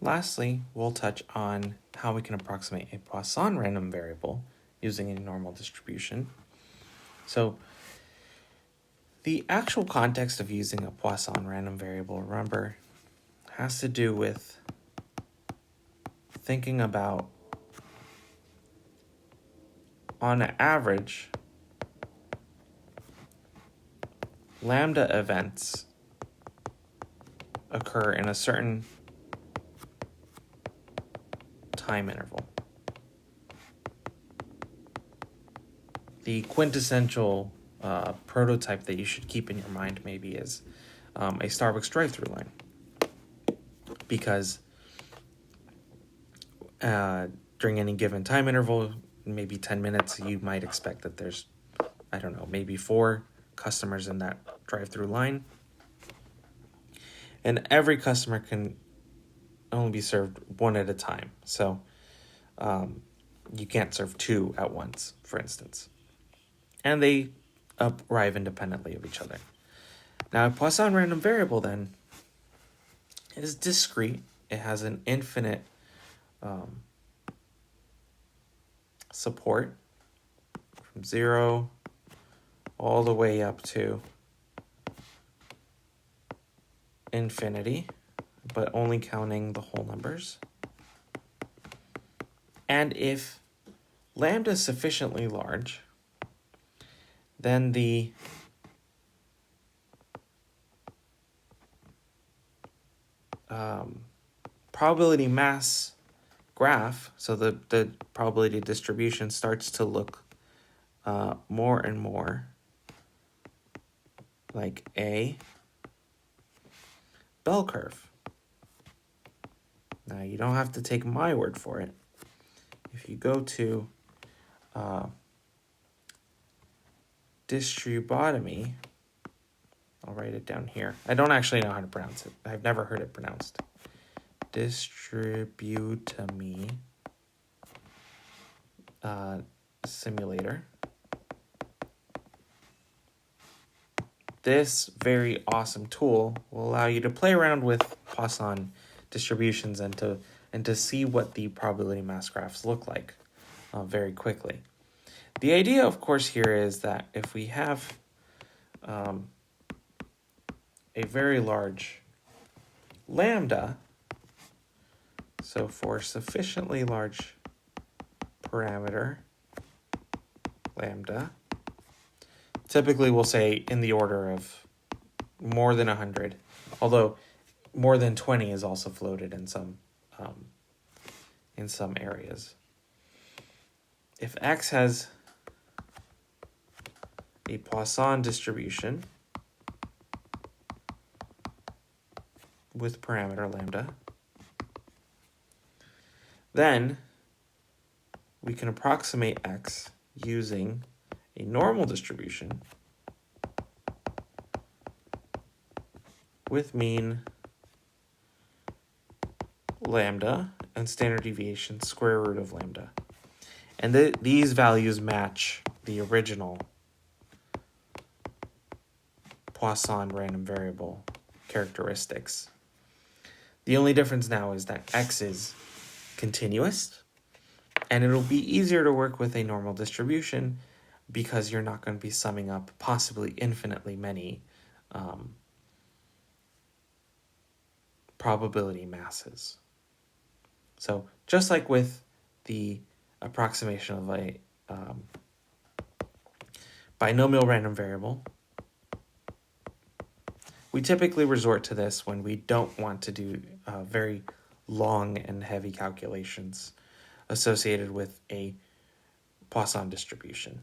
lastly, we'll touch on how we can approximate a Poisson random variable using a normal distribution. So the actual context of using a Poisson random variable, remember, has to do with thinking about, on average, lambda events occur in a certain time interval. The quintessential prototype that you should keep in your mind maybe is a Starbucks drive-through line, because during any given time interval, maybe 10 minutes, you might expect that there's, I don't know, maybe 4 customers in that drive-through line, and every customer can only be served one at a time. So you can't serve 2 at once, for instance. And they arrive independently of each other. Now, a Poisson random variable then is discrete. It has an infinite support from 0 all the way up to infinity, but only counting the whole numbers. And if lambda is sufficiently large, then the probability mass graph, so the probability distribution, starts to look more and more like a bell curve. Now, you don't have to take my word for it. If you go to distributomy, I'll write it down here. I don't actually know how to pronounce it. I've never heard it pronounced. Distributomy simulator. This very awesome tool will allow you to play around with Poisson distributions and to see what the probability mass graphs look like very quickly. The idea, of course, here is that if we have a very large lambda, so for sufficiently large parameter lambda, typically we'll say in the order of more than 100, although more than 20 is also floated in some areas. If X has a Poisson distribution with parameter lambda, then we can approximate X using a normal distribution with mean lambda and standard deviation square root of lambda. And these values match the original Poisson random variable characteristics. The only difference now is that X is continuous, and it'll be easier to work with a normal distribution because you're not going to be summing up possibly infinitely many probability masses. So just like with the approximation of a binomial random variable, we typically resort to this when we don't want to do very long and heavy calculations associated with a Poisson distribution.